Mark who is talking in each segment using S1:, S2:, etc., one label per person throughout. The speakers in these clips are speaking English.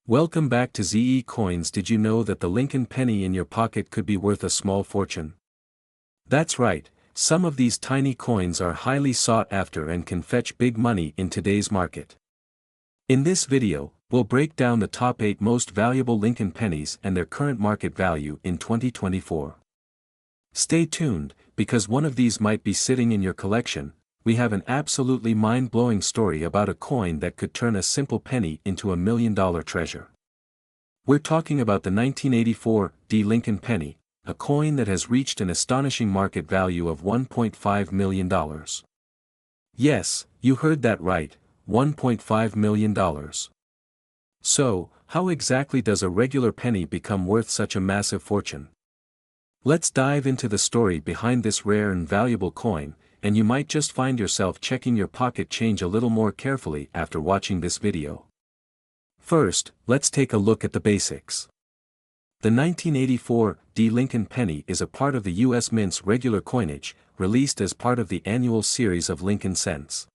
S1: Welcome back to ZE Coins. Did you know that the Lincoln penny in your pocket could be worth a small fortune? That's right, some of these tiny coins are highly sought after and can fetch big money in today's market. In this video, we'll break down the top 8 most valuable Lincoln pennies and their current market value in 2024. Stay tuned, because one of these might be sitting in your collection. We have an absolutely mind-blowing story about a coin that could turn a simple penny into $1 million treasure. We're talking about the 1984 Lincoln penny, a coin that has reached an astonishing market value of $1.5 million. Yes, you heard that right, $1.5 million. So, how exactly does a regular penny become worth such a massive fortune? Let's dive into the story behind this rare and valuable coin, and you might just find yourself checking your pocket change a little more carefully after watching this video. First, let's take a look at the basics. The 1984 Lincoln penny is a part of the U.S. Mint's regular coinage, released as part of the annual series of Lincoln cents.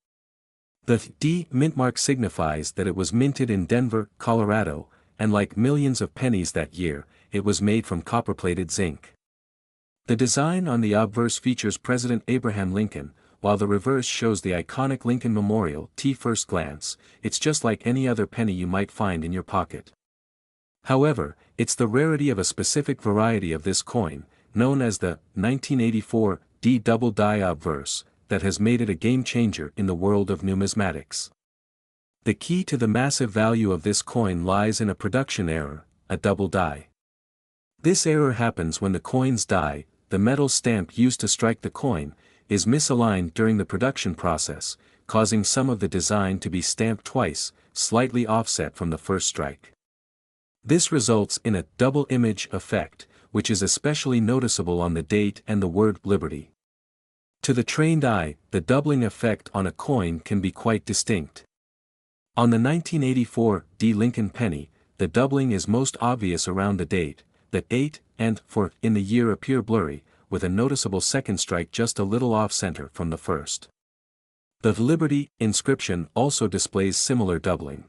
S1: The D mint mark signifies that it was minted in Denver, Colorado, and like millions of pennies that year, it was made from copper-plated zinc. The design on the obverse features President Abraham Lincoln, while the reverse shows the iconic Lincoln Memorial. First glance, it's just like any other penny you might find in your pocket. However, it's the rarity of a specific variety of this coin, known as the 1984 double die obverse, that has made it a game-changer in the world of numismatics. The key to the massive value of this coin lies in a production error, a double die. This error happens when the coin's die, the metal stamp used to strike the coin, is misaligned during the production process, causing some of the design to be stamped twice, slightly offset from the first strike. This results in a double image effect, which is especially noticeable on the date and the word Liberty. To the trained eye, the doubling effect on a coin can be quite distinct. On the 1984 Lincoln penny, the doubling is most obvious around the date. The 8 and 4 in the year appear blurry, with a noticeable second strike just a little off-center from the first. The Liberty inscription also displays similar doubling.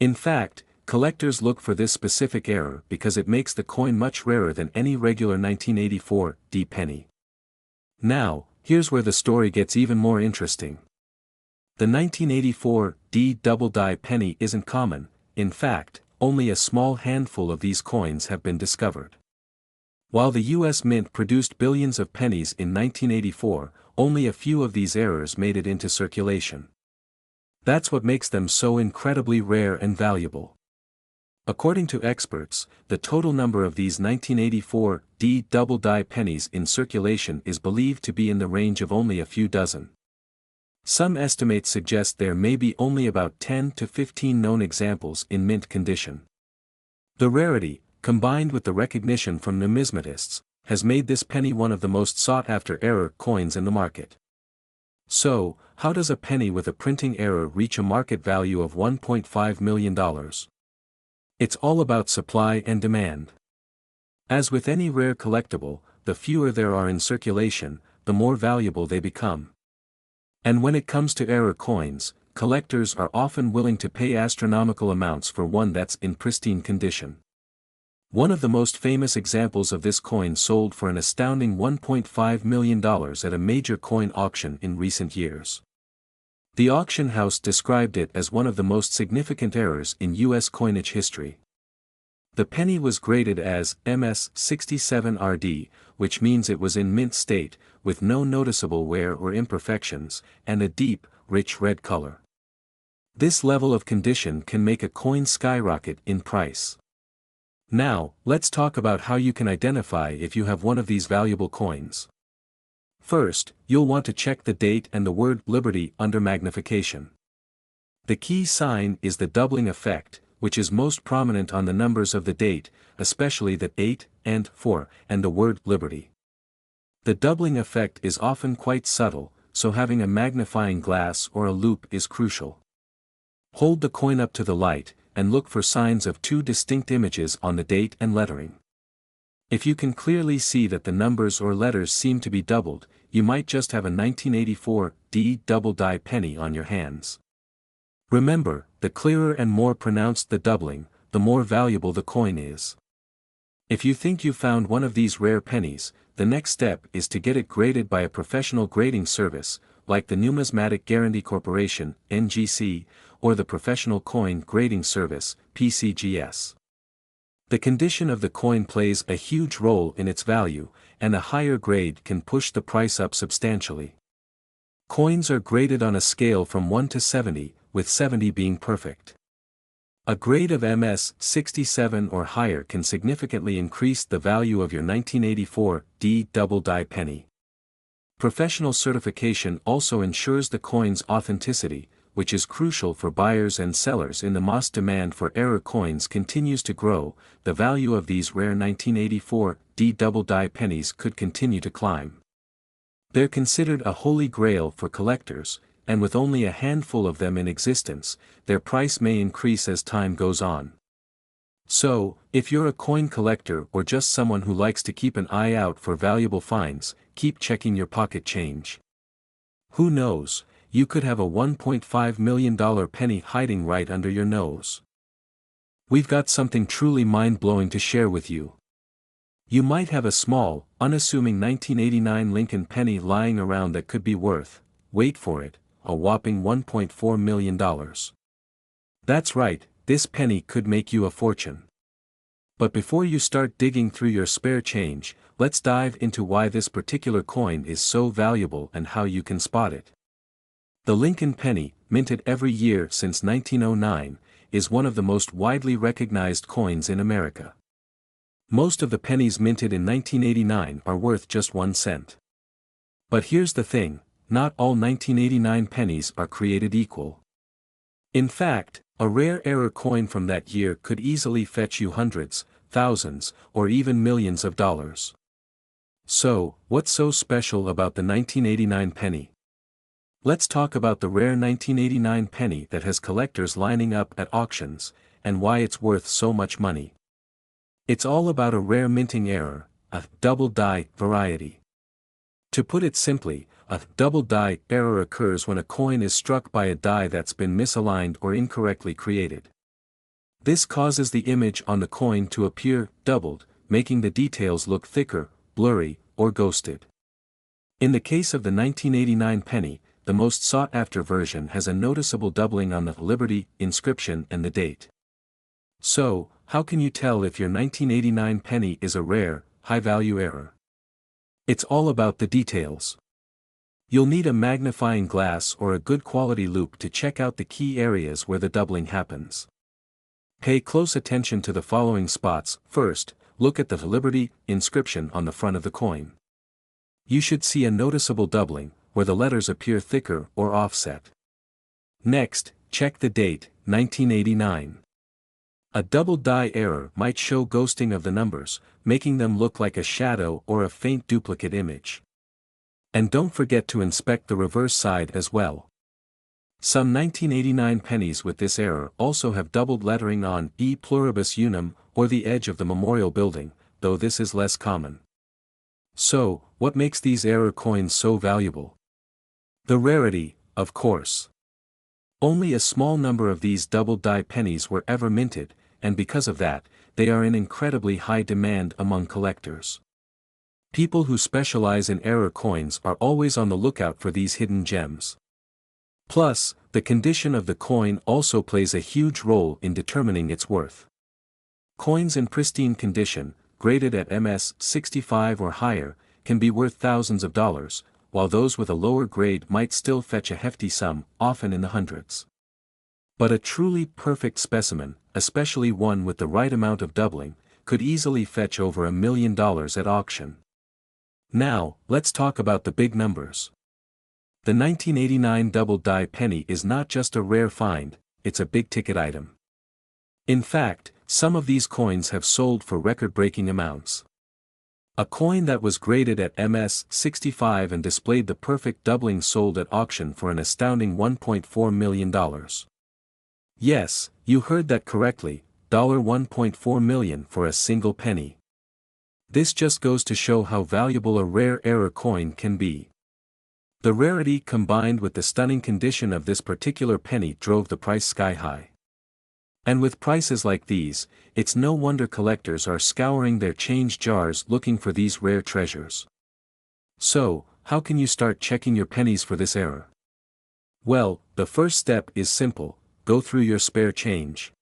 S1: In fact, collectors look for this specific error because it makes the coin much rarer than any regular 1984 penny. Now, here's where the story gets even more interesting. The 1984 double die penny isn't common. In fact, only a small handful of these coins have been discovered. While the U.S. Mint produced billions of pennies in 1984, only a few of these errors made it into circulation. That's what makes them so incredibly rare and valuable. According to experts, the total number of these 1984 double die pennies in circulation is believed to be in the range of only a few dozen. Some estimates suggest there may be only about 10 to 15 known examples in mint condition. The rarity, combined with the recognition from numismatists, has made this penny one of the most sought-after error coins in the market. So, how does a penny with a printing error reach a market value of $1.5 million? It's all about supply and demand. As with any rare collectible, the fewer there are in circulation, the more valuable they become. And when it comes to error coins, collectors are often willing to pay astronomical amounts for one that's in pristine condition. One of the most famous examples of this coin sold for an astounding $1.5 million at a major coin auction in recent years. The auction house described it as one of the most significant errors in U.S. coinage history. The penny was graded as MS 67RD, which means it was in mint state, with no noticeable wear or imperfections, and a deep, rich red color. This level of condition can make a coin skyrocket in price. Now, let's talk about how you can identify if you have one of these valuable coins. First, you'll want to check the date and the word Liberty under magnification. The key sign is the doubling effect, which is most prominent on the numbers of the date, especially the 8 and 4, and the word Liberty. The doubling effect is often quite subtle, so having a magnifying glass or a loupe is crucial. Hold the coin up to the light, and look for signs of two distinct images on the date and lettering. If you can clearly see that the numbers or letters seem to be doubled, you might just have a 1984 double die penny on your hands. Remember, the clearer and more pronounced the doubling, the more valuable the coin is. If you think you found one of these rare pennies, the next step is to get it graded by a professional grading service, like the Numismatic Guarantee Corporation, NGC, or the Professional Coin Grading Service, PCGS. The condition of the coin plays a huge role in its value, and a higher grade can push the price up substantially. Coins are graded on a scale from 1 to 70, with 70 being perfect. A grade of MS 67 or higher can significantly increase the value of your 1984 D double die penny. Professional certification also ensures the coin's authenticity, which is crucial for buyers and sellers. In the mass demand for error coins continues to grow, the value of these rare 1984 D double die pennies could continue to climb. They're considered a holy grail for collectors, and with only a handful of them in existence, their price may increase as time goes on. So, if you're a coin collector or just someone who likes to keep an eye out for valuable finds, keep checking your pocket change. Who knows, you could have a $1.5 million penny hiding right under your nose. We've got something truly mind-blowing to share with you. You might have a small, unassuming 1989 Lincoln penny lying around that could be worth, wait for it, a whopping $1.4 million. That's right, this penny could make you a fortune. But before you start digging through your spare change, let's dive into why this particular coin is so valuable and how you can spot it. The Lincoln penny, minted every year since 1909, is one of the most widely recognized coins in America. Most of the pennies minted in 1989 are worth just 1 cent. But here's the thing, not all 1989 pennies are created equal. In fact, a rare error coin from that year could easily fetch you hundreds, thousands, or even millions of dollars. So, what's so special about the 1989 penny? Let's talk about the rare 1989 penny that has collectors lining up at auctions, and why it's worth so much money. It's all about a rare minting error, a double die variety. To put it simply, a double die error occurs when a coin is struck by a die that's been misaligned or incorrectly created. This causes the image on the coin to appear doubled, making the details look thicker, blurry, or ghosted. In the case of the 1989 penny, the most sought-after version has a noticeable doubling on the Liberty inscription and the date. So, how can you tell if your 1989 penny is a rare, high-value error? It's all about the details. You'll need a magnifying glass or a good quality loupe to check out the key areas where the doubling happens. Pay close attention to the following spots. First, look at the Liberty inscription on the front of the coin. You should see a noticeable doubling, where the letters appear thicker or offset. Next, check the date, 1989. A double die error might show ghosting of the numbers, making them look like a shadow or a faint duplicate image. And don't forget to inspect the reverse side as well. Some 1989 pennies with this error also have doubled lettering on E pluribus unum or the edge of the memorial building, though this is less common. So, what makes these error coins so valuable? The rarity, of course. Only a small number of these double die pennies were ever minted, and because of that, they are in incredibly high demand among collectors. People who specialize in error coins are always on the lookout for these hidden gems. Plus, the condition of the coin also plays a huge role in determining its worth. Coins in pristine condition, graded at MS 65 or higher, can be worth thousands of dollars, while those with a lower grade might still fetch a hefty sum, often in the hundreds. But a truly perfect specimen, especially one with the right amount of doubling, could easily fetch over $1 million at auction. Now, let's talk about the big numbers. The 1989 double die penny is not just a rare find, it's a big-ticket item. In fact, some of these coins have sold for record-breaking amounts. A coin that was graded at MS 65 and displayed the perfect doubling sold at auction for an astounding $1.4 million. Yes, you heard that correctly, $1.4 million for a single penny. This just goes to show how valuable a rare error coin can be. The rarity combined with the stunning condition of this particular penny drove the price sky high. And with prices like these, it's no wonder collectors are scouring their change jars looking for these rare treasures. So, how can you start checking your pennies for this error? Well, the first step is simple: go through your spare change.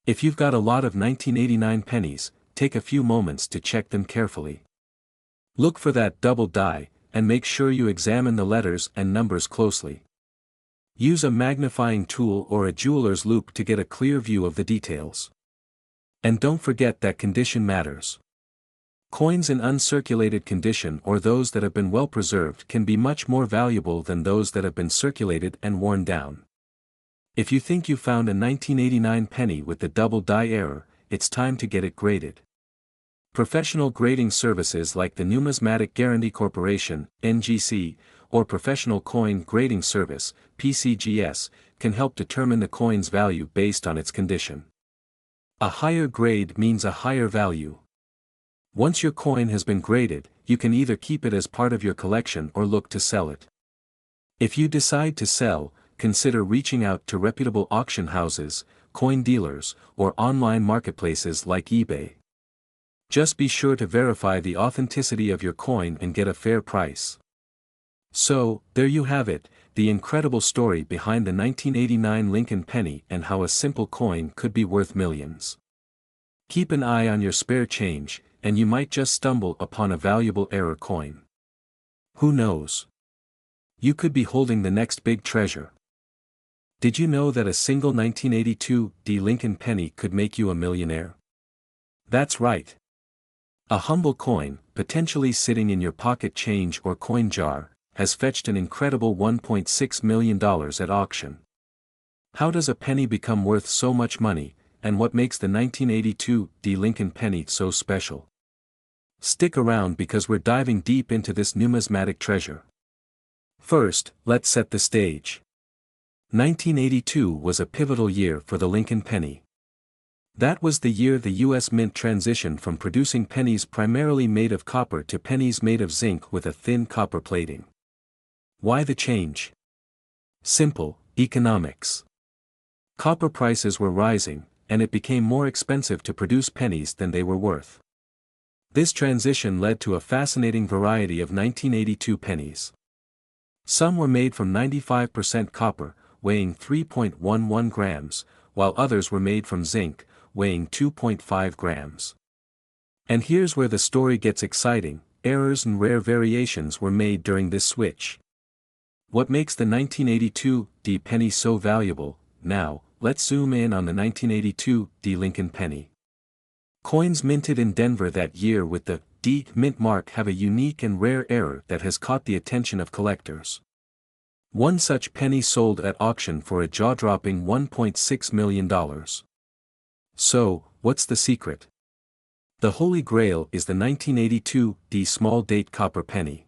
S1: If you've got a lot of 1989 pennies, take a few moments to check them carefully. Look for that double die, and make sure you examine the letters and numbers closely. Use a magnifying tool or a jeweler's loupe to get a clear view of the details. And don't forget that condition matters. Coins in uncirculated condition or those that have been well preserved can be much more valuable than those that have been circulated and worn down. If you think you found a 1989 penny with the double die error, it's time to get it graded. Professional grading services like the Numismatic Guarantee Corporation, NGC, or Professional Coin Grading Service, PCGS, can help determine the coin's value based on its condition. A higher grade means a higher value. Once your coin has been graded, you can either keep it as part of your collection or look to sell it. If you decide to sell, consider reaching out to reputable auction houses, coin dealers, or online marketplaces like eBay. Just be sure to verify the authenticity of your coin and get a fair price. So, there you have it, the incredible story behind the 1989 Lincoln penny and how a simple coin could be worth millions. Keep an eye on your spare change, and you might just stumble upon a valuable error coin. Who knows? You could be holding the next big treasure. Did you know that a single 1982 Lincoln penny could make you a millionaire? That's right. A humble coin, potentially sitting in your pocket change or coin jar, has fetched an incredible $1.6 million at auction. How does a penny become worth so much money, and what makes the 1982 Lincoln penny so special? Stick around because we're diving deep into this numismatic treasure. First, let's set the stage. 1982 was a pivotal year for the Lincoln penny. That was the year the U.S. Mint transitioned from producing pennies primarily made of copper to pennies made of zinc with a thin copper plating. Why the change? Simple: economics. Copper prices were rising, and it became more expensive to produce pennies than they were worth. This transition led to a fascinating variety of 1982 pennies. Some were made from 95% copper, weighing 3.11 grams, while others were made from zinc, weighing 2.5 grams. And here's where the story gets exciting: errors and rare variations were made during this switch. What makes the 1982 penny so valuable? Now, let's zoom in on the 1982 Lincoln penny. Coins minted in Denver that year with the D mint mark have a unique and rare error that has caught the attention of collectors. One such penny sold at auction for a jaw-dropping $1.6 million. So, what's the secret? The Holy Grail is the 1982 small date copper penny.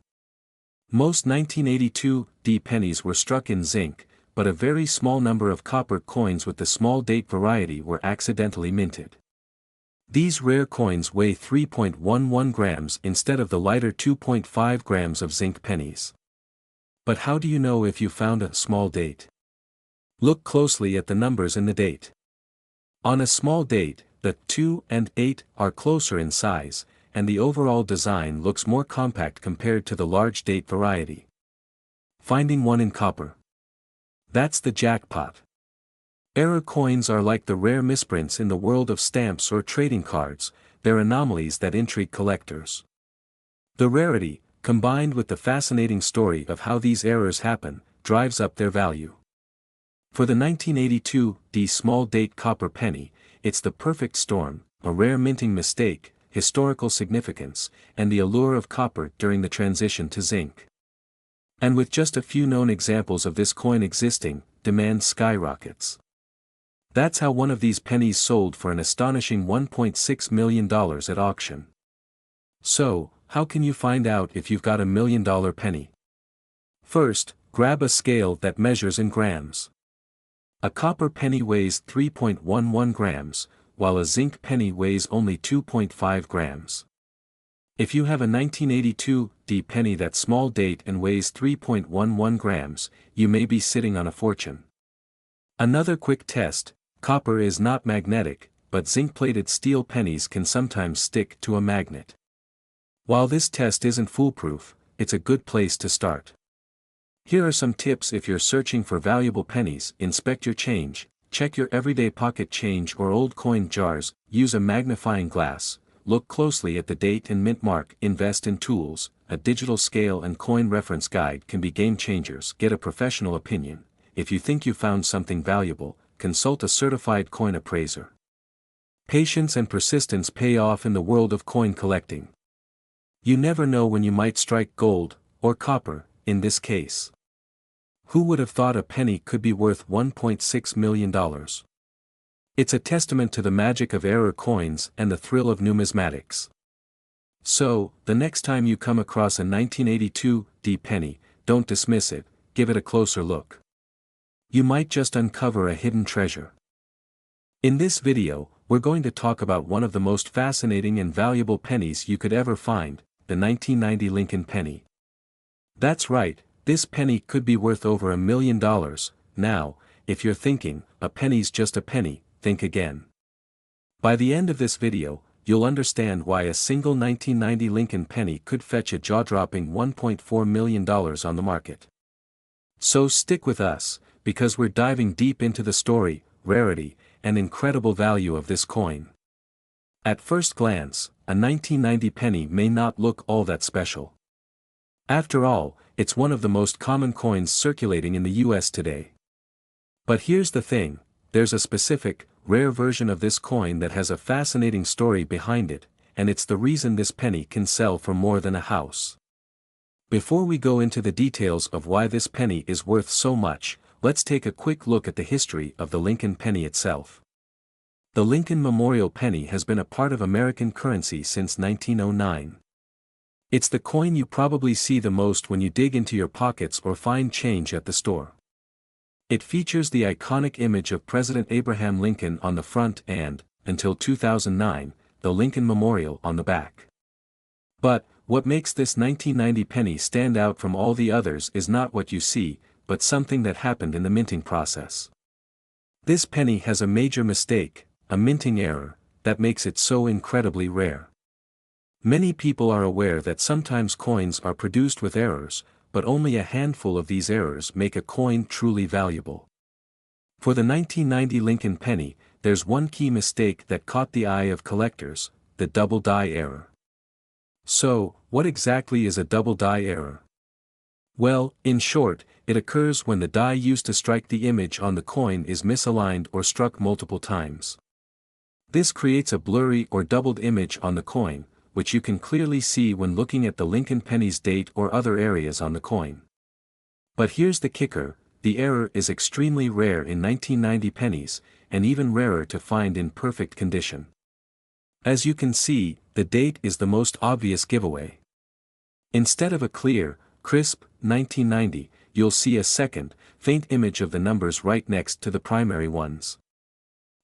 S1: Most 1982 pennies were struck in zinc, but a very small number of copper coins with the small date variety were accidentally minted. These rare coins weigh 3.11 grams instead of the lighter 2.5 grams of zinc pennies. But how do you know if you found a small date? Look closely at the numbers in the date. On a small date, the 2 and 8 are closer in size, and the overall design looks more compact compared to the large date variety. Finding one in copper. That's the jackpot. Error coins are like the rare misprints in the world of stamps or trading cards, they're anomalies that intrigue collectors. The rarity, combined with the fascinating story of how these errors happen, drives up their value. For the 1982 small date copper penny, it's the perfect storm: a rare minting mistake, historical significance, and the allure of copper during the transition to zinc. And with just a few known examples of this coin existing, demand skyrockets. That's how one of these pennies sold for an astonishing $1.6 million at auction. So, how can you find out if you've got $1 million penny? First, grab a scale that measures in grams. A copper penny weighs 3.11 grams, while a zinc penny weighs only 2.5 grams. If you have a 1982 penny that's small date and weighs 3.11 grams, you may be sitting on a fortune. Another quick test: Copper is not magnetic, but zinc-plated steel pennies can sometimes stick to a magnet. While this test isn't foolproof, it's a good place to start. Here are some tips if you're searching for valuable pennies. Inspect your change, check your everyday pocket change or old coin jars, use a magnifying glass, look closely at the date and mint mark. Invest in tools, a digital scale and coin reference guide can be game changers. Get a professional opinion. If you think you found something valuable, consult a certified coin appraiser. Patience and persistence pay off in the world of coin collecting. You never know when you might strike gold, or copper, in this case. Who would have thought a penny could be worth $1.6 million? It's a testament to the magic of error coins and the thrill of numismatics. So, the next time you come across a 1982 penny, don't dismiss it, give it a closer look. You might just uncover a hidden treasure. In this video, we're going to talk about one of the most fascinating and valuable pennies you could ever find, the 1990 Lincoln penny. That's right, this penny could be worth over $1 million. Now, if you're thinking, a penny's just a penny, think again. By the end of this video, you'll understand why a single 1990 Lincoln penny could fetch a jaw-dropping $1.4 million on the market. So stick with us, because we're diving deep into the story, rarity, and incredible value of this coin. At first glance, a 1990 penny may not look all that special. After all, it's one of the most common coins circulating in the US today. But here's the thing, there's a specific, rare version of this coin that has a fascinating story behind it, and it's the reason this penny can sell for more than a house. Before we go into the details of why this penny is worth so much, let's take a quick look at the history of the Lincoln penny itself. The Lincoln Memorial Penny has been a part of American currency since 1909. It's the coin you probably see the most when you dig into your pockets or find change at the store. It features the iconic image of President Abraham Lincoln on the front and, until 2009, the Lincoln Memorial on the back. But, what makes this 1990 penny stand out from all the others is not what you see, but something that happened in the minting process. This penny has a major mistake, a minting error, that makes it so incredibly rare. Many people are aware that sometimes coins are produced with errors, but only a handful of these errors make a coin truly valuable. For the 1990 Lincoln penny, there's one key mistake that caught the eye of collectors, the double die error. So, what exactly is a double die error? Well, in short, it occurs when the die used to strike the image on the coin is misaligned or struck multiple times. This creates a blurry or doubled image on the coin, which you can clearly see when looking at the Lincoln penny's date or other areas on the coin. But here's the kicker, the error is extremely rare in 1990 pennies, and even rarer to find in perfect condition. As you can see, the date is the most obvious giveaway. Instead of a clear, crisp, 1990, you'll see a second, faint image of the numbers right next to the primary ones.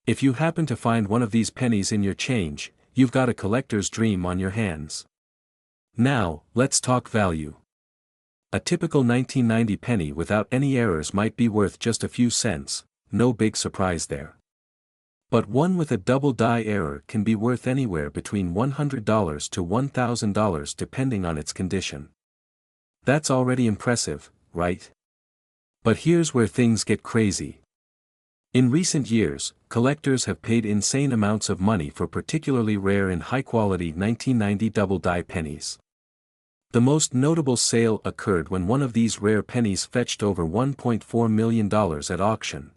S1: If you happen to find one of these pennies in your change, you've got a collector's dream on your hands. Now, let's talk value. A typical 1990 penny without any errors might be worth just a few cents, no big surprise there. But one with a double die error can be worth anywhere between $100 to $1,000 depending on its condition. That's already impressive, right? But here's where things get crazy. In recent years, collectors have paid insane amounts of money for particularly rare and high-quality 1990 double-die pennies. The most notable sale occurred when one of these rare pennies fetched over $1.4 million at auction.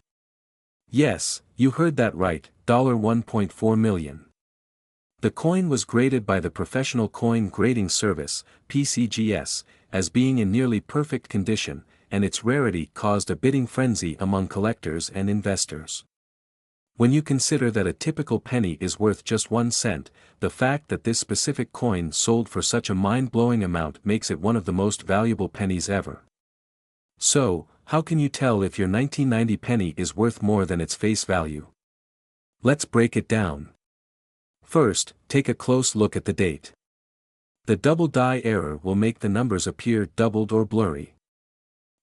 S1: Yes, you heard that right, $1.4 million. The coin was graded by the Professional Coin Grading Service, PCGS, as being in nearly perfect condition, and its rarity caused a bidding frenzy among collectors and investors. When you consider that a typical penny is worth just 1 cent, the fact that this specific coin sold for such a mind-blowing amount makes it one of the most valuable pennies ever. So, how can you tell if your 1990 penny is worth more than its face value? Let's break it down. First, take a close look at the date. The double die error will make the numbers appear doubled or blurry.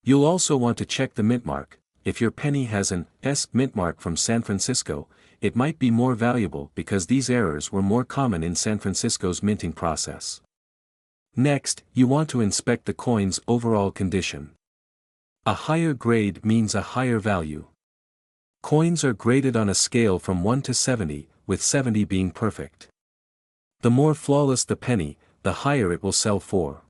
S1: You'll also want to check the mint mark, if your penny has an S mint mark from San Francisco, it might be more valuable because these errors were more common in San Francisco's minting process. Next, you want to inspect the coin's overall condition. A higher grade means a higher value. Coins are graded on a scale from 1 to 70, with 70 being perfect. The more flawless the penny, the higher it will sell for.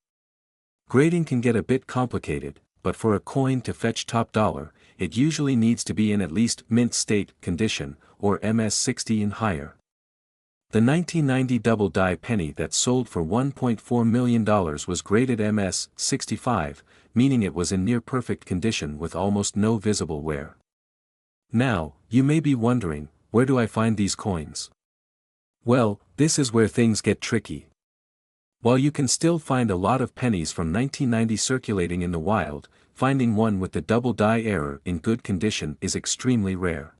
S1: Grading can get a bit complicated, but for a coin to fetch top dollar, it usually needs to be in at least mint state condition, or MS60 and higher. The 1990 double die penny that sold for $1.4 million was graded MS65, meaning it was in near perfect condition with almost no visible wear. Now, you may be wondering, where do I find these coins? Well, this is where things get tricky. While you can still find a lot of pennies from 1990 circulating in the wild, finding one with the double die error in good condition is extremely rare.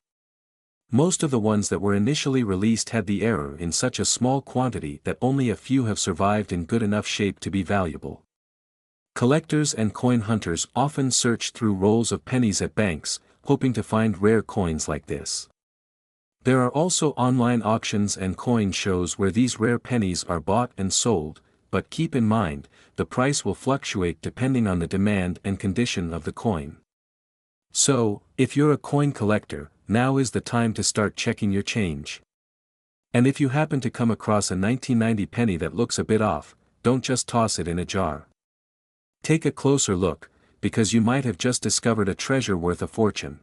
S1: Most of the ones that were initially released had the error in such a small quantity that only a few have survived in good enough shape to be valuable. Collectors and coin hunters often search through rolls of pennies at banks, hoping to find rare coins like this. There are also online auctions and coin shows where these rare pennies are bought and sold, but keep in mind, the price will fluctuate depending on the demand and condition of the coin. So, if you're a coin collector, now is the time to start checking your change. And if you happen to come across a 1990 penny that looks a bit off, don't just toss it in a jar. Take a closer look, because you might have just discovered a treasure worth a fortune.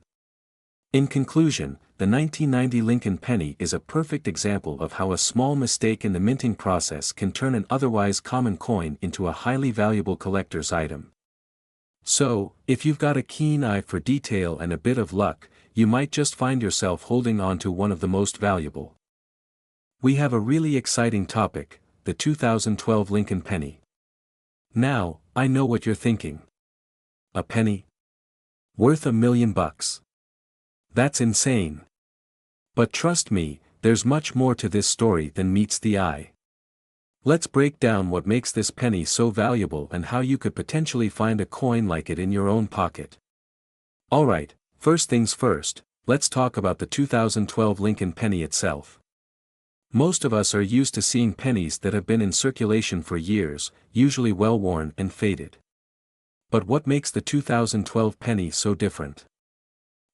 S1: In conclusion, the 1990 Lincoln penny is a perfect example of how a small mistake in the minting process can turn an otherwise common coin into a highly valuable collector's item. So, if you've got a keen eye for detail and a bit of luck, you might just find yourself holding on to one of the most valuable. We have a really exciting topic, the 2012 Lincoln penny. Now, I know what you're thinking. A penny? Worth $1 million. That's insane. But trust me, there's much more to this story than meets the eye. Let's break down what makes this penny so valuable and how you could potentially find a coin like it in your own pocket. Alright, first things first, let's talk about the 2012 Lincoln penny itself. Most of us are used to seeing pennies that have been in circulation for years, usually well worn and faded. But what makes the 2012 penny so different?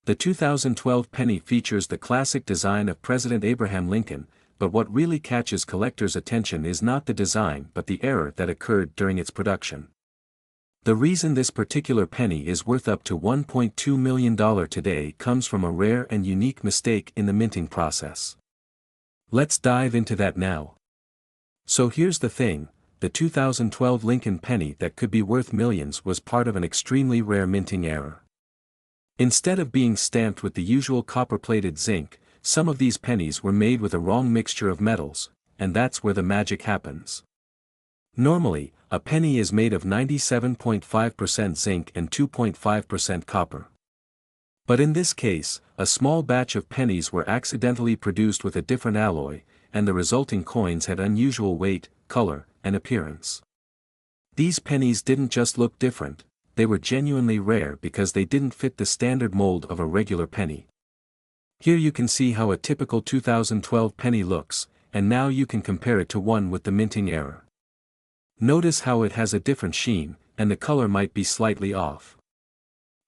S1: The 2012 penny features the classic design of President Abraham Lincoln, but what really catches collectors' attention is not the design but the error that occurred during its production. The reason this particular penny is worth up to $1.2 million today comes from a rare and unique mistake in the minting process. Let's dive into that now. So here's the thing, the 2012 Lincoln penny that could be worth millions was part of an extremely rare minting error. Instead of being stamped with the usual copper-plated zinc, some of these pennies were made with a wrong mixture of metals, and that's where the magic happens. Normally, a penny is made of 97.5% zinc and 2.5% copper. But in this case, a small batch of pennies were accidentally produced with a different alloy, and the resulting coins had unusual weight, color, and appearance. These pennies didn't just look different, they were genuinely rare because they didn't fit the standard mold of a regular penny. Here you can see how a typical 2012 penny looks, and now you can compare it to one with the minting error. Notice how it has a different sheen, and the color might be slightly off.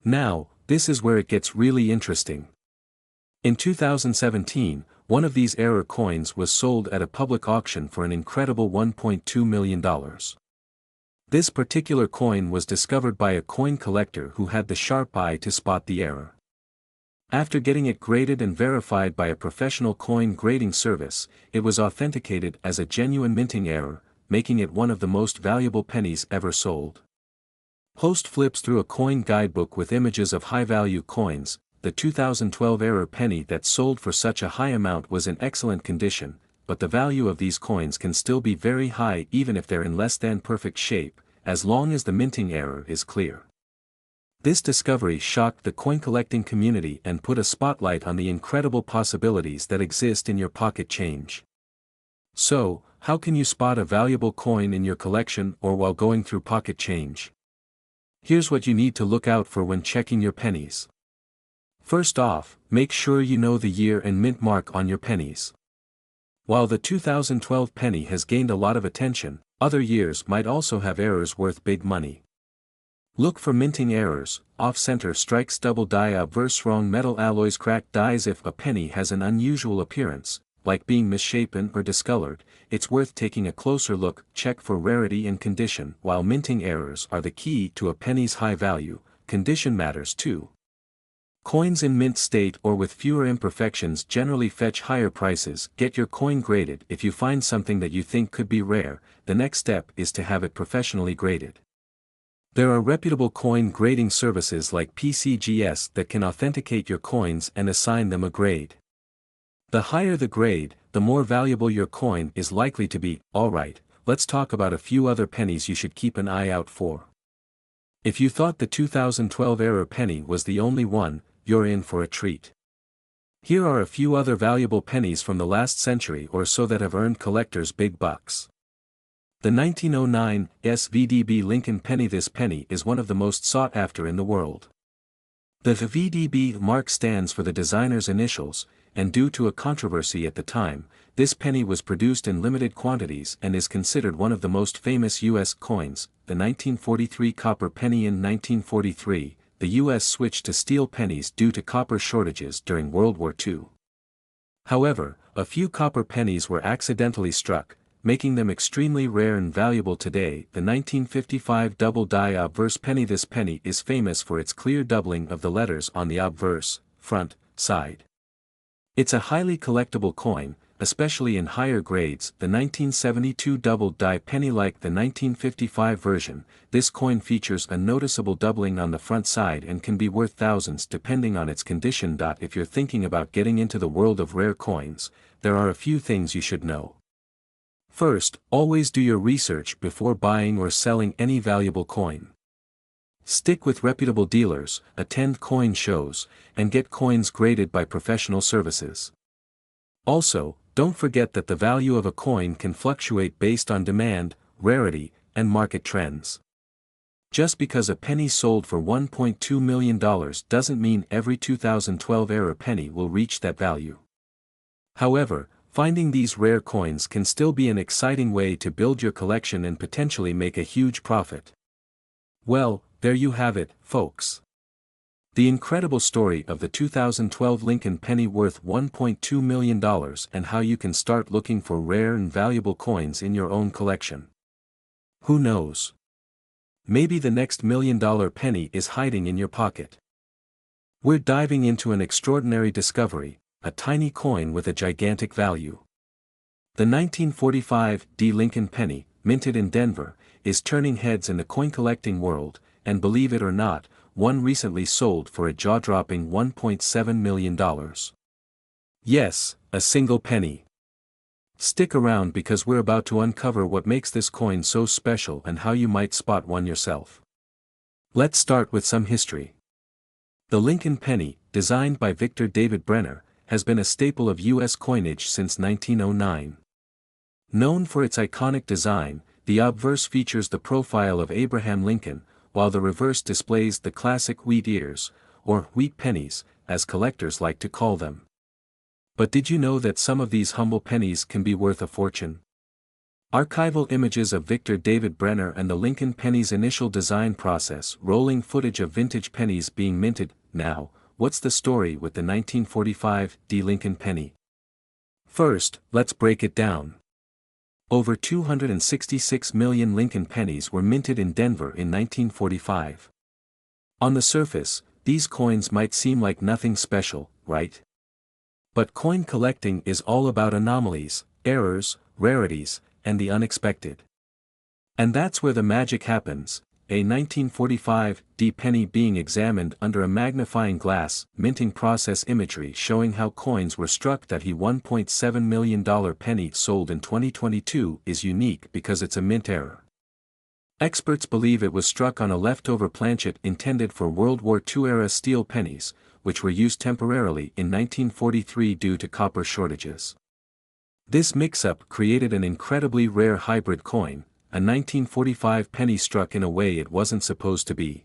S1: Now, this is where it gets really interesting. In 2017, one of these error coins was sold at a public auction for an incredible $1.2 million. This particular coin was discovered by a coin collector who had the sharp eye to spot the error. After getting it graded and verified by a professional coin grading service, it was authenticated as a genuine minting error, making it one of the most valuable pennies ever sold. Post flips through a coin guidebook with images of high-value coins. The 2012 error penny that sold for such a high amount was in excellent condition, but the value of these coins can still be very high even if they're in less than perfect shape, as long as the minting error is clear. This discovery shocked the coin collecting community and put a spotlight on the incredible possibilities that exist in your pocket change. So, how can you spot a valuable coin in your collection or while going through pocket change? Here's what you need to look out for when checking your pennies. First off, make sure you know the year and mint mark on your pennies. While the 2012 penny has gained a lot of attention, other years might also have errors worth big money. Look for minting errors, off-center strikes, double die, obverse, wrong metal alloys, cracked dies. If a penny has an unusual appearance, like being misshapen or discolored, it's worth taking a closer look. Check for rarity and condition. While minting errors are the key to a penny's high value, condition matters too. Coins in mint state or with fewer imperfections generally fetch higher prices. Get your coin graded. If you find something that you think could be rare, the next step is to have it professionally graded. There are reputable coin grading services like PCGS that can authenticate your coins and assign them a grade. The higher the grade, the more valuable your coin is likely to be. Alright, let's talk about a few other pennies you should keep an eye out for. If you thought the 2012 error penny was the only one, you're in for a treat. Here are a few other valuable pennies from the last century or so that have earned collectors big bucks. The 1909 SVDB Lincoln penny. This penny is one of the most sought after in the world. The VDB mark stands for the designer's initials, and due to a controversy at the time, this penny was produced in limited quantities and is considered one of the most famous U.S. coins. The 1943 copper penny. In 1943, the U.S. switched to steel pennies due to copper shortages during World War II. However, a few copper pennies were accidentally struck, making them extremely rare and valuable today. The 1955 double die obverse penny. This penny is famous for its clear doubling of the letters on the obverse, front, side. It's a highly collectible coin, especially in higher grades. The 1972 double die penny. Like the 1955 version, this coin features a noticeable doubling on the front side and can be worth thousands depending on its condition. If you're thinking about getting into the world of rare coins, there are a few things you should know. First, always do your research before buying or selling any valuable coin. Stick with reputable dealers, attend coin shows, and get coins graded by professional services. Also, don't forget that the value of a coin can fluctuate based on demand, rarity, and market trends. Just because a penny sold for $1.2 million doesn't mean every 2012 era penny will reach that value. However, finding these rare coins can still be an exciting way to build your collection and potentially make a huge profit. Well, there you have it, folks. The incredible story of the 2012 Lincoln penny worth $1.2 million and how you can start looking for rare and valuable coins in your own collection. Who knows? Maybe the next $1 million penny is hiding in your pocket. We're diving into an extraordinary discovery, a tiny coin with a gigantic value. The 1945 D. Lincoln penny, minted in Denver, is turning heads in the coin collecting world, and believe it or not, one recently sold for a jaw-dropping $1.7 million. Yes, a single penny. Stick around because we're about to uncover what makes this coin so special and how you might spot one yourself. Let's start with some history. The Lincoln penny, designed by Victor David Brenner, has been a staple of U.S. coinage since 1909. Known for its iconic design, the obverse features the profile of Abraham Lincoln, while the reverse displays the classic wheat ears, or wheat pennies, as collectors like to call them. But did you know that some of these humble pennies can be worth a fortune? Archival images of Victor David Brenner and the Lincoln penny's initial design process, rolling footage of vintage pennies being minted. Now, what's the story with the 1945 D. Lincoln penny? First, let's break it down. Over 266 million Lincoln pennies were minted in Denver in 1945. On the surface, these coins might seem like nothing special, right? But coin collecting is all about anomalies, errors, rarities, and the unexpected. And that's where the magic happens. A 1945 D penny being examined under a magnifying glass, minting process imagery showing how coins were struck. That $1.7 million penny sold in 2022 is unique because it's a mint error. Experts believe it was struck on a leftover planchet intended for World War II-era steel pennies, which were used temporarily in 1943 due to copper shortages. This mix-up created an incredibly rare hybrid coin, a 1945 penny struck in a way it wasn't supposed to be.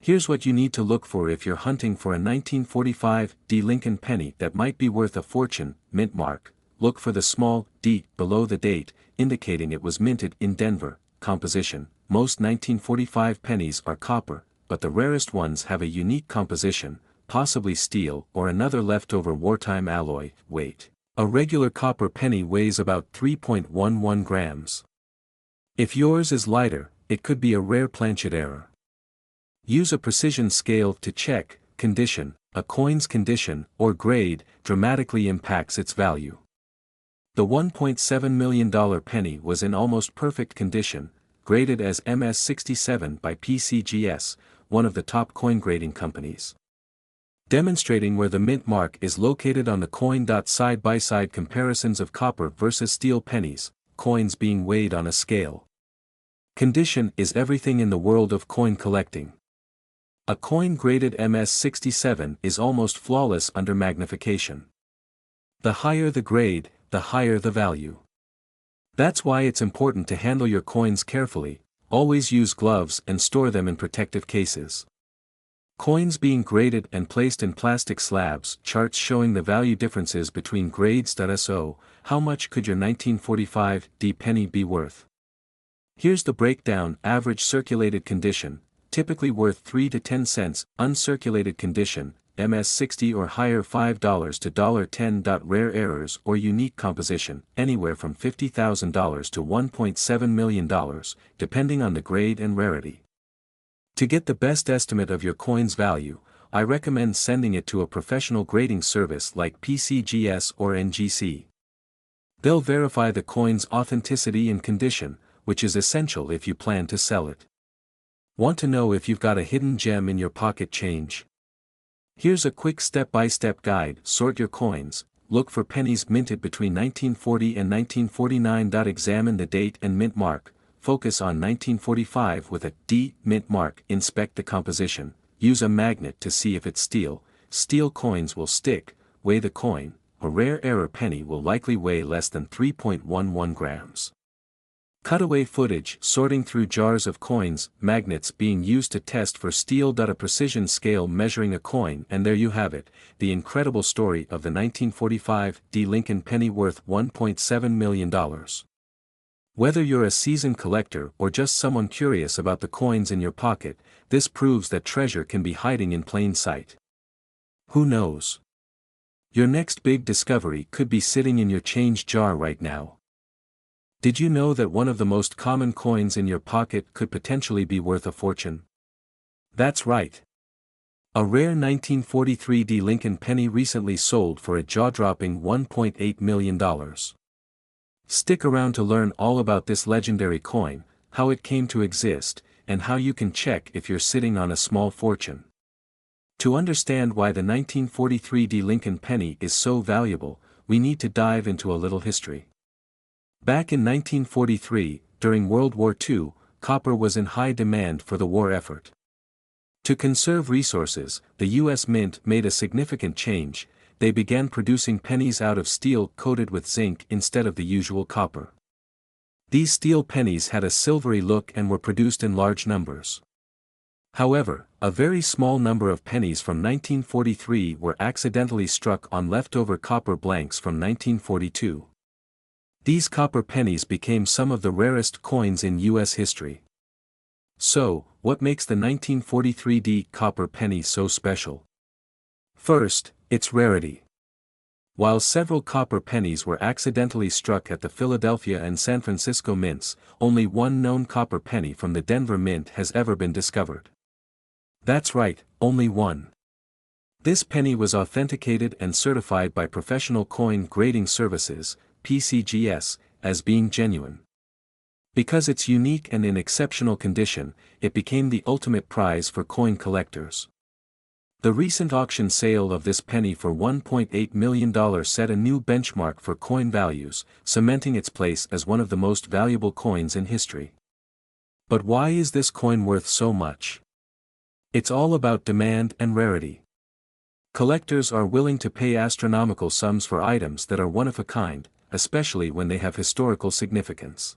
S1: Here's what you need to look for if you're hunting for a 1945 D Lincoln penny that might be worth a fortune. Mint mark. Look for the small d below the date, indicating it was minted in Denver. Composition. Most 1945 pennies are copper, but the rarest ones have a unique composition, possibly steel or another leftover wartime alloy. Weight. A regular copper penny weighs about 3.11 grams. If yours is lighter, it could be a rare planchet error. Use a precision scale to check. Condition. A coin's condition, or grade, dramatically impacts its value. The $1.7 million penny was in almost perfect condition, graded as MS67 by PCGS, one of the top coin grading companies. Demonstrating where the mint mark is located on the coin. Side-by-side comparisons of copper versus steel pennies, coins being weighed on a scale. Condition is everything in the world of coin collecting. A coin graded MS67 is almost flawless under magnification. The higher the grade, the higher the value. That's why it's important to handle your coins carefully, always use gloves and store them in protective cases. Coins being graded and placed in plastic slabs, charts showing the value differences between grades. So, how much could your 1945 D penny be worth? Here's the breakdown. Average circulated condition, typically worth 3 to 10 cents, uncirculated condition, MS60 or higher $5 to $10. Rare errors or unique composition, anywhere from $50,000 to $1.7 million, depending on the grade and rarity. To get the best estimate of your coin's value, I recommend sending it to a professional grading service like PCGS or NGC. They'll verify the coin's authenticity and condition, which is essential if you plan to sell it. Want to know if you've got a hidden gem in your pocket change? Here's a quick step-by-step guide. Sort your coins. Look for pennies minted between 1940 and 1949. Examine the date and mint mark. Focus on 1945 with a D mint mark. Inspect the composition. Use a magnet to see if it's steel. Steel coins will stick. Weigh the coin. A rare error penny will likely weigh less than 3.11 grams. Cutaway footage. Sorting through jars of coins, magnets being used to test for steel. A precision scale measuring a coin. And there you have it, the incredible story of the 1945 D Lincoln penny worth $1.7 million. Whether you're a seasoned collector or just someone curious about the coins in your pocket, this proves that treasure can be hiding in plain sight. Who knows? Your next big discovery could be sitting in your change jar right now. Did you know that one of the most common coins in your pocket could potentially be worth a fortune? That's right. A rare 1943 D Lincoln penny recently sold for a jaw-dropping $1.8 million. Stick around to learn all about this legendary coin, how it came to exist, and how you can check if you're sitting on a small fortune. To understand why the 1943 D Lincoln penny is so valuable, we need to dive into a little history. Back in 1943, during World War II, copper was in high demand for the war effort. To conserve resources, the U.S. Mint made a significant change. They began producing pennies out of steel coated with zinc instead of the usual copper. These steel pennies had a silvery look and were produced in large numbers. However, a very small number of pennies from 1943 were accidentally struck on leftover copper blanks from 1942. These copper pennies became some of the rarest coins in U.S. history. So, what makes the 1943 D copper penny so special? First, its rarity. While several copper pennies were accidentally struck at the Philadelphia and San Francisco mints, only one known copper penny from the Denver mint has ever been discovered. That's right, only one. This penny was authenticated and certified by professional coin grading services, PCGS, as being genuine. Because it's unique and in exceptional condition, it became the ultimate prize for coin collectors. The recent auction sale of this penny for $1.8 million set a new benchmark for coin values, cementing its place as one of the most valuable coins in history. But why is this coin worth so much? It's all about demand and rarity. Collectors are willing to pay astronomical sums for items that are one of a kind, especially when they have historical significance.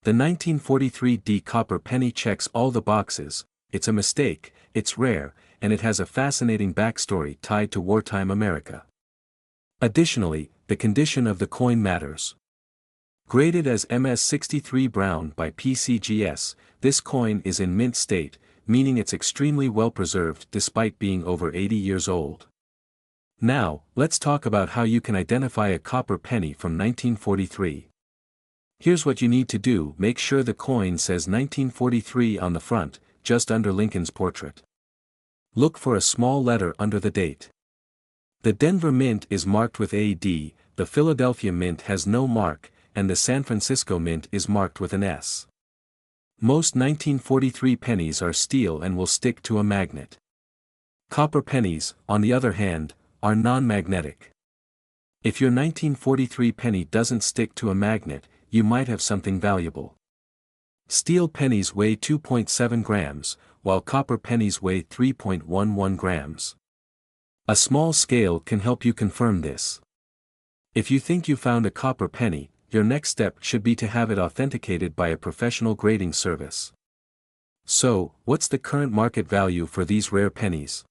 S1: The 1943 D copper penny checks all the boxes. It's a mistake, it's rare, and it has a fascinating backstory tied to wartime America. Additionally, the condition of the coin matters. Graded as MS63 brown by PCGS, this coin is in mint state, meaning it's extremely well preserved despite being over 80 years old. Now, let's talk about how you can identify a copper penny from 1943. Here's what you need to do: make sure the coin says 1943 on the front, just under Lincoln's portrait. Look for a small letter under the date. The Denver Mint is marked with AD, the Philadelphia Mint has no mark, and the San Francisco Mint is marked with an S. Most 1943 pennies are steel and will stick to a magnet. Copper pennies, on the other hand, are non-magnetic. If your 1943 penny doesn't stick to a magnet, you might have something valuable. Steel pennies weigh 2.7 grams, while copper pennies weigh 3.11 grams. A small scale can help you confirm this. If you think you found a copper penny, your next step should be to have it authenticated by a professional grading service. So, what's the current market value for these rare pennies?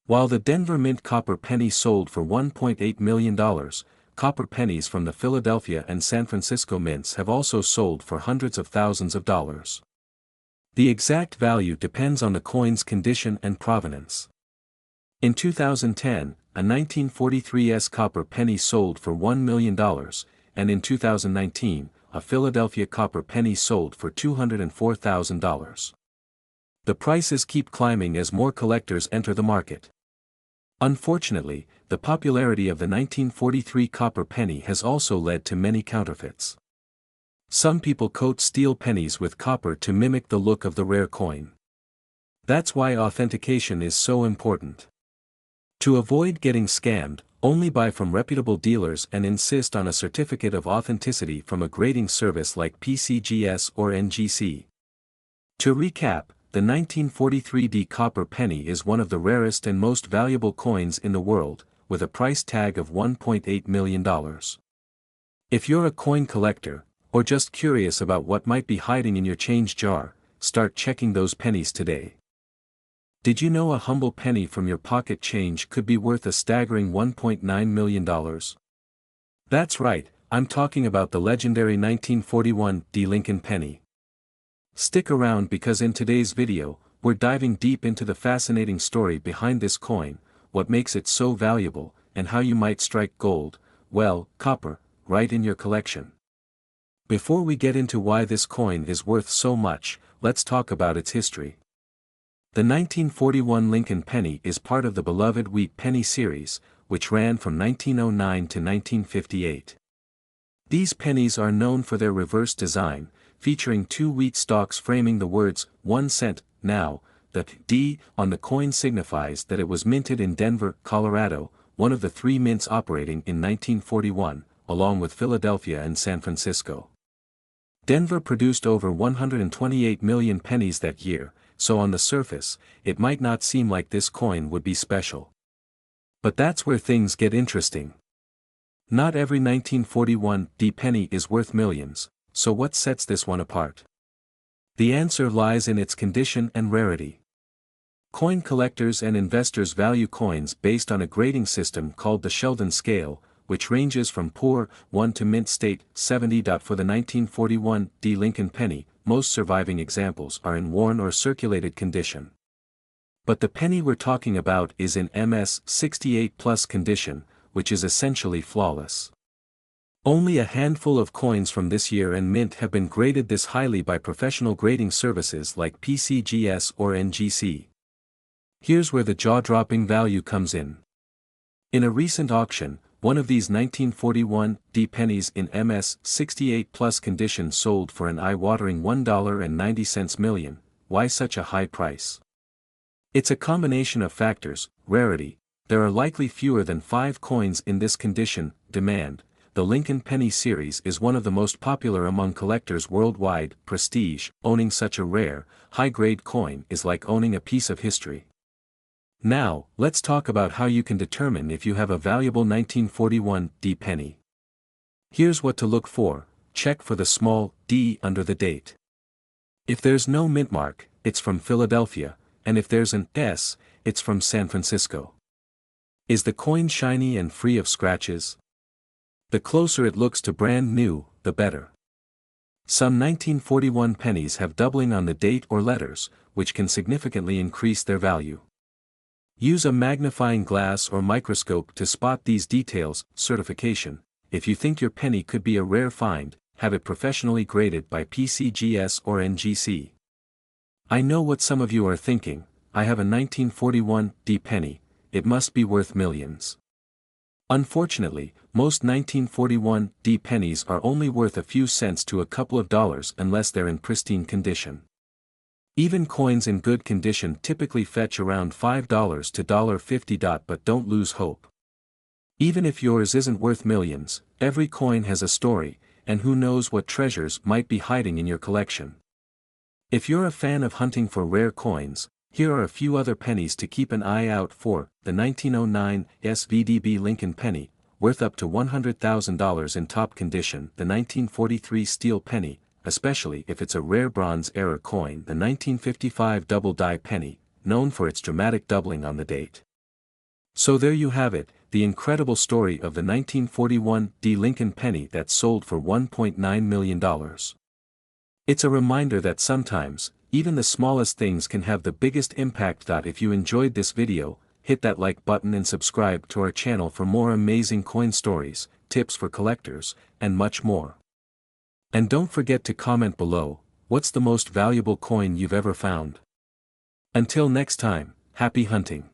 S1: While the Denver Mint copper penny sold for $1.8 million, copper pennies from the Philadelphia and San Francisco mints have also sold for hundreds of thousands of dollars. The exact value depends on the coin's condition and provenance. In 2010, a 1943's copper penny sold for $1 million, and in 2019, a Philadelphia copper penny sold for $204,000. The prices keep climbing as more collectors enter the market. Unfortunately, the popularity of the 1943 copper penny has also led to many counterfeits. Some people coat steel pennies with copper to mimic the look of the rare coin. That's why authentication is so important. To avoid getting scammed, only buy from reputable dealers and insist on a certificate of authenticity from a grading service like PCGS or NGC. To recap, the 1943D copper penny is one of the rarest and most valuable coins in the world, with a price tag of $1.8 million. If you're a coin collector, or just curious about what might be hiding in your change jar, start checking those pennies today. Did you know a humble penny from your pocket change could be worth a staggering $1.9 million? That's right, I'm talking about the legendary 1941 D Lincoln penny. Stick around because in today's video, we're diving deep into the fascinating story behind this coin, what makes it so valuable, and how you might strike gold, well, copper, right in your collection. Before we get into why this coin is worth so much, let's talk about its history. The 1941 Lincoln penny is part of the beloved wheat penny series, which ran from 1909 to 1958. These pennies are known for their reverse design, featuring two wheat stalks framing the words, 1 cent, now. The D on the coin signifies that it was minted in Denver, Colorado, one of the three mints operating in 1941, along with Philadelphia and San Francisco. Denver produced over 128 million pennies that year, so on the surface, it might not seem like this coin would be special. But that's where things get interesting. Not every 1941 D penny is worth millions, so what sets this one apart? The answer lies in its condition and rarity. Coin collectors and investors value coins based on a grading system called the Sheldon scale, which ranges from poor 1 to mint state 70. For the 1941 D Lincoln penny, most surviving examples are in worn or circulated condition. But the penny we're talking about is in MS 68 plus condition, which is essentially flawless. Only a handful of coins from this year and mint have been graded this highly by professional grading services like PCGS or NGC. Here's where the jaw-dropping value comes in. In a recent auction, one of these 1941 D pennies in MS 68 plus condition sold for an eye-watering $1.90 million. Why such a high price? It's a combination of factors: rarity, there are likely fewer than 5 coins in this condition; demand, the Lincoln penny series is one of the most popular among collectors worldwide; prestige, owning such a rare, high-grade coin is like owning a piece of history. Now, let's talk about how you can determine if you have a valuable 1941 D penny. Here's what to look for: check for the small d under the date. If there's no mint mark, it's from Philadelphia; and if there's an S, it's from San Francisco. Is the coin shiny and free of scratches? The closer it looks to brand new, the better. Some 1941 pennies have doubling on the date or letters, which can significantly increase their value. Use a magnifying glass or microscope to spot these details. Certification: if you think your penny could be a rare find, have it professionally graded by PCGS or NGC. I know what some of you are thinking: I have a 1941 D penny, it must be worth millions. Unfortunately, most 1941 D pennies are only worth a few cents to a couple of dollars unless they're in pristine condition. Even coins in good condition typically fetch around $5 to $1.50. But don't lose hope. Even if yours isn't worth millions, every coin has a story, and who knows what treasures might be hiding in your collection. If you're a fan of hunting for rare coins, here are a few other pennies to keep an eye out for: the 1909 SVDB Lincoln penny, worth up to $100,000 in top condition; the 1943 steel penny, especially if it's a rare Bronze-era coin; the 1955 double-die penny, known for its dramatic doubling on the date. So there you have it, the incredible story of the 1941 D Lincoln penny that sold for $1.9 million. It's a reminder that sometimes, even the smallest things can have the biggest impact. If you enjoyed this video, hit that like button and subscribe to our channel for more amazing coin stories, tips for collectors, and much more. And don't forget to comment below, what's the most valuable coin you've ever found? Until next time, happy hunting.